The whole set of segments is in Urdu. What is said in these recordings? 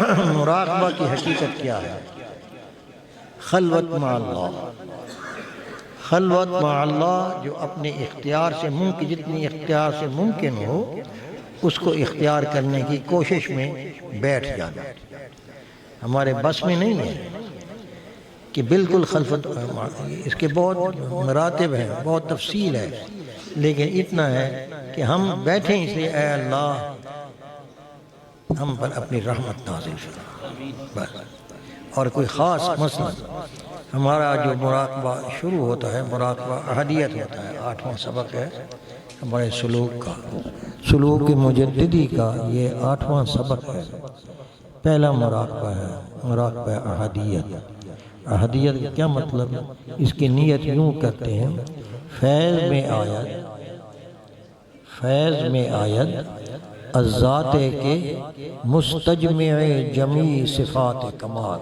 مراقبہ کی حقیقت کیا ہے؟ خلوت مع اللہ، خلوت مع اللہ، جو اپنے اختیار سے ممکن، جتنی اختیار سے ممکن ہو اس کو اختیار کرنے کی کوشش میں بیٹھ جانا۔ ہمارے بس میں نہیں ہے کہ بالکل خلوت، اس کے بہت مراتب ہیں، بہت تفصیل ہے، لیکن اتنا ہے کہ ہم بیٹھیں اس لیے اے اللہ ہم پر اپنی رحمت نازل فرما بس۔ اور کوئی خاص مثلا ہمارا جو مراقبہ شروع ہوتا ہے، مراقبہ احدیت ہوتا ہے، 8واں سبق ہے ہمارے سلوک کا، سلوک مجددی کا یہ 8واں سبق ہے۔ پہلا مراقبہ ہے مراقبہ احدیت۔ احدیت کا کیا مطلب؟ اس کی نیت یوں کرتے ہیں، فیض میں آیت الذات کے مستجمع جمیع صفات کمال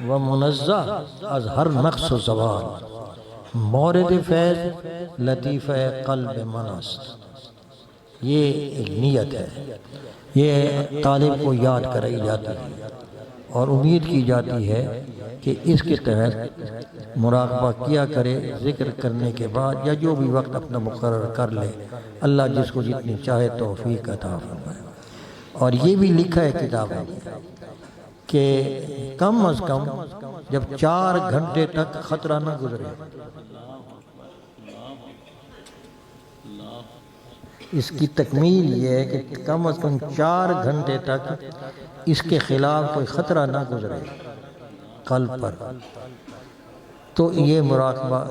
و منزہ از ہر نقص و زوال، مورد فیض لطیفہ قلب من است۔ یہ ایک نیت ہے، یہ طالب کو یاد کرائی جاتی ہے اور امید کی جاتی ہے کہ اس کے تحت مراقبہ کیا کرے، ذکر کرنے کے بعد یا جو بھی وقت اپنا مقرر کر لے، اللہ جس کو جتنی چاہے توفیق عطا فرمائے۔ اور یہ بھی لکھا ہے کتابوں میں کہ کم از کم جب 4 گھنٹے تک خطرہ نہ گزرے، اس کی تکمیل یہ ہے کہ کم از کم 4 گھنٹے تک اس کے خلاف کوئی خطرہ نہ گزرے قلب پر، تو یہ مراقبہ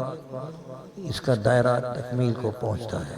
اس کا دائرہ تکمیل کو پہنچتا ہے۔